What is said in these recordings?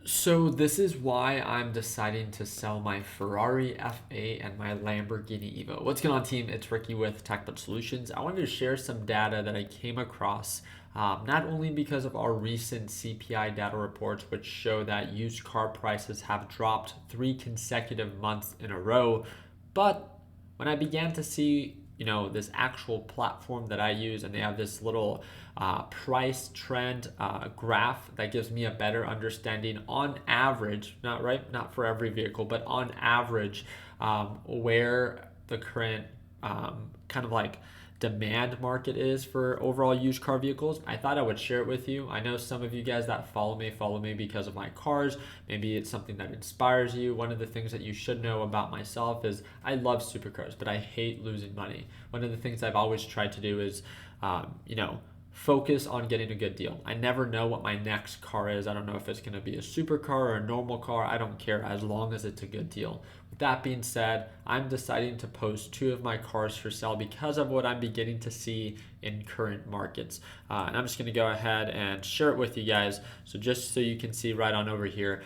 So this is why I'm deciding to sell my Ferrari F8 and my Lamborghini Evo. What's going on, team? It's Ricky with TechBud Solutions. I wanted to share some data that I came across, not only because of our recent CPI data reports, which show that used car prices have dropped 3 consecutive months in a row, but when I began to see, this actual platform that I use, and they have this little price trend graph that gives me a better understanding on average, not for every vehicle, but on average, where the current kind of like demand market is for overall used car vehicles. I thought I would share it with you. I know some of you guys that follow me because of my cars. Maybe it's something that inspires you. One of the things that you should know about myself is I love supercars, but I hate losing money. One of the things I've always tried to do is, focus on getting a good deal. I never know what my next car is. I don't know if it's going to be a supercar or a normal car. I don't care as long as it's a good deal. With that being said, I'm deciding to post two of my cars for sale because of what I'm beginning to see in current markets. And I'm just going to go ahead and share it with you guys. So just so you can see right on over here,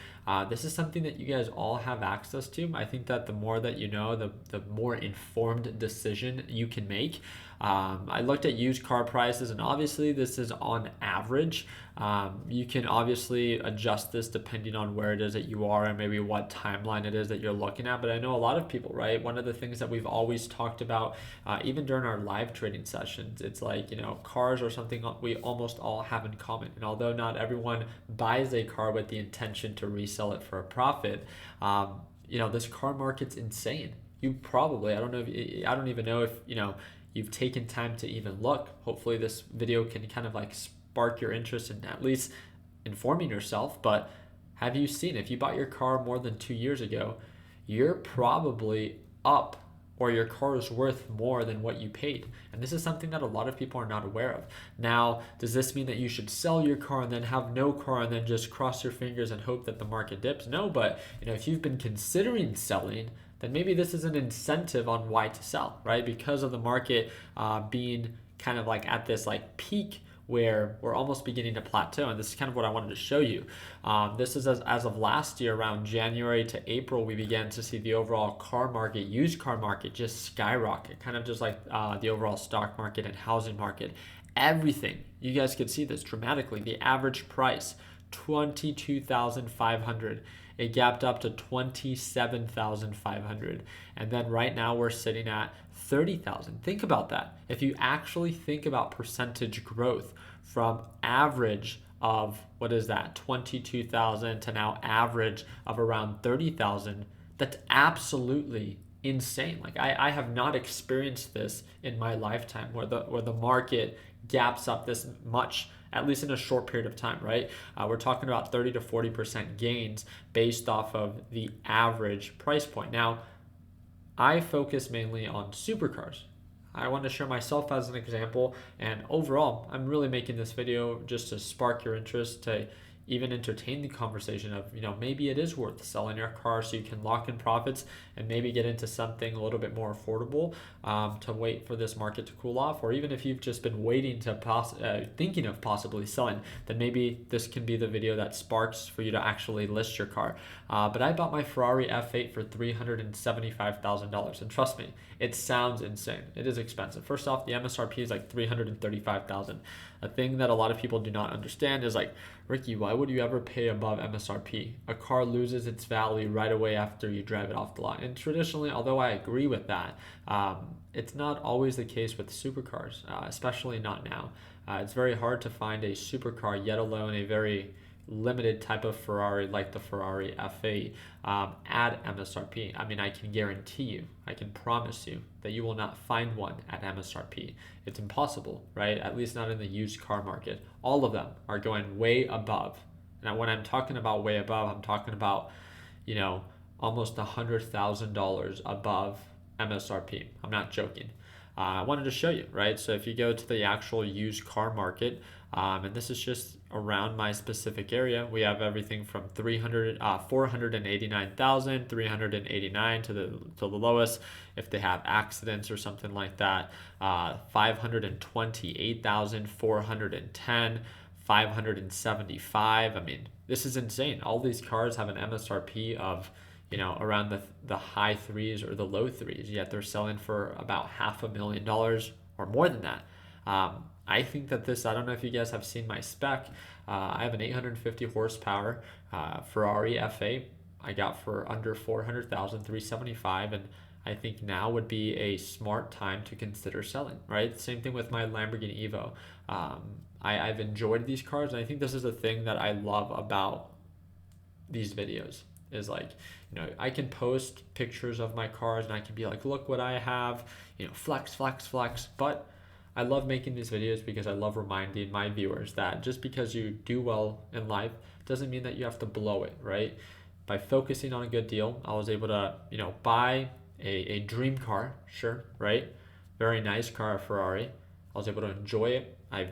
this is something that you guys all have access to. I think that the more that you know, the more informed decision you can make. I looked at used car prices, and obviously this is on average. You can obviously adjust this depending on where it is that you are and maybe what timeline it is that you're looking at. But I know a lot of people, right? One of the things that we've always talked about, even during our live trading sessions, it's like, cars are something we almost all have in common. And although not everyone buys a car with the intention to resell it for a profit, this car market's insane. You probably, I don't even know if, you've taken time to even look. Hopefully this video can kind of like spark your interest in at least informing yourself. But have you seen, if you bought your car more than 2 years ago, you're probably up, or your car is worth more than what you paid. And this is something that a lot of people are not aware of. Now, does this mean that you should sell your car and then have no car and then just cross your fingers and hope that the market dips? No, but if you've been considering selling, then maybe this is an incentive on why to sell, right? Because of the market being kind of like at this like peak where we're almost beginning to plateau. And this is kind of what I wanted to show you. This is as of last year, around January to April, we began to see the overall car market, used car market, just skyrocket, kind of just like the overall stock market and housing market. Everything, you guys could see this dramatically. The average price, 22,500. It gapped up to 27,500. And then right now we're sitting at 30,000. Think about that. If you actually think about percentage growth from average of, what is that, 22,000 to now average of around 30,000, that's absolutely insane. Like I have not experienced this in my lifetime where the market gaps up this much, at least in a short period of time, right? We're talking about 30 to 40% gains based off of the average price point. Now, I focus mainly on supercars. I want to share myself as an example, and overall, I'm really making this video just to spark your interest, to even entertain the conversation of, maybe it is worth selling your car so you can lock in profits and maybe get into something a little bit more affordable, to wait for this market to cool off. Or even if you've just been waiting to thinking of possibly selling, then maybe this can be the video that sparks for you to actually list your car. But I bought my Ferrari F8 for $375,000, and trust me, it sounds insane. It is expensive. First off, the MSRP is like $335,000. A thing that a lot of people do not understand is like, Ricky, why would you ever pay above MSRP? A car loses its value right away after you drive it off the lot. And traditionally, although I agree with that, it's not always the case with supercars, especially not now. It's very hard to find a supercar, yet alone a very limited type of Ferrari like the Ferrari F8 at MSRP. I mean, I can guarantee you, I can promise you that you will not find one at MSRP. It's impossible, right? At least not in the used car market. All of them are going way above. Now, when I'm talking about way above, I'm talking about, almost $100,000 above MSRP. I'm not joking. I wanted to show you, right? So if you go to the actual used car market, and this is just around my specific area, we have everything from 489,000, 389 to the lowest. If they have accidents or something like that, 528,410, 575. I mean, this is insane. All these cars have an MSRP of, around the high threes or the low threes, yet they're selling for about $500,000 or more than that. I think that I don't know if you guys have seen my spec. I have an 850 horsepower Ferrari FA I got for under 400,000, 375, and I think now would be a smart time to consider selling, right? Same thing with my Lamborghini Evo. I've enjoyed these cars, and I think this is the thing that I love about these videos is like, I can post pictures of my cars and I can be like, look what I have, flex, flex, flex. But I love making these videos because I love reminding my viewers that just because you do well in life doesn't mean that you have to blow it, right? By focusing on a good deal, I was able to, buy a dream car, sure, right? Very nice car, a Ferrari. I was able to enjoy it. I've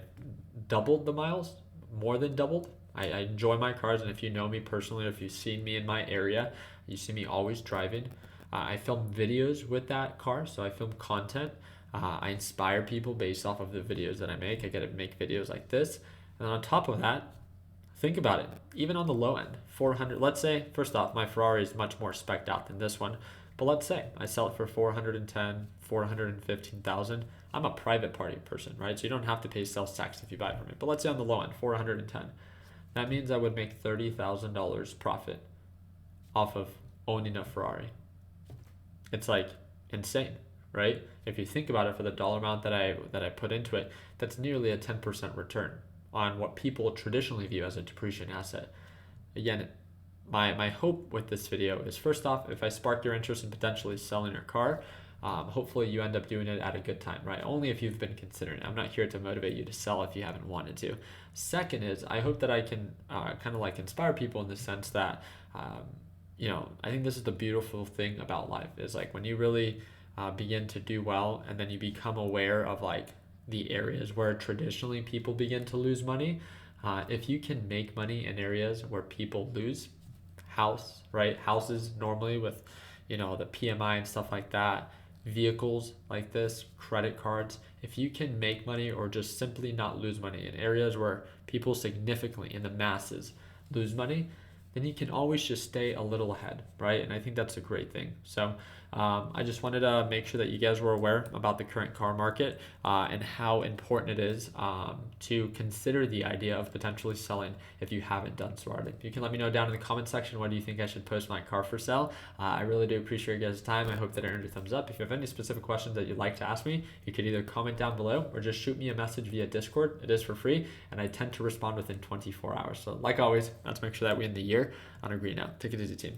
doubled the miles, more than doubled. I enjoy my cars, and if you know me personally, or if you've seen me in my area, you see me always driving. I film videos with that car, so I film content. I inspire people based off of the videos that I make. I get to make videos like this. And on top of that, think about it. Even on the low end, 400, let's say, first off, my Ferrari is much more specced out than this one. But let's say I sell it for 410, 415,000. I'm a private party person, right? So you don't have to pay sales tax if you buy it from me. But let's say on the low end, 410. That means I would make $30,000 profit off of owning a Ferrari. It's like insane, right? If you think about it, for the dollar amount that I put into it, that's nearly a 10% return on what people traditionally view as a depreciating asset. Again, my hope with this video is, first off, if I spark your interest in potentially selling your car, hopefully you end up doing it at a good time, right? Only if you've been considering it. I'm not here to motivate you to sell if you haven't wanted to. Second is, I hope that I can kind of like inspire people in the sense that, I think this is the beautiful thing about life is like when you really begin to do well and then you become aware of like the areas where traditionally people begin to lose money. If you can make money in areas where people lose, houses normally with, the PMI and stuff like that, vehicles like this, credit cards, if you can make money or just simply not lose money in areas where people significantly in the masses lose money, then you can always just stay a little ahead, right? And I think that's a great thing. So I just wanted to make sure that you guys were aware about the current car market and how important it is to consider the idea of potentially selling if you haven't done so already. You can let me know down in the comment section, what do you think I should post my car for sale? I really do appreciate your guys' time. I hope that it earned a thumbs up. If you have any specific questions that you'd like to ask me, you could either comment down below or just shoot me a message via Discord. It is for free, and I tend to respond within 24 hours. So like always, let's make sure that we end the year on a green note. Take it easy, team.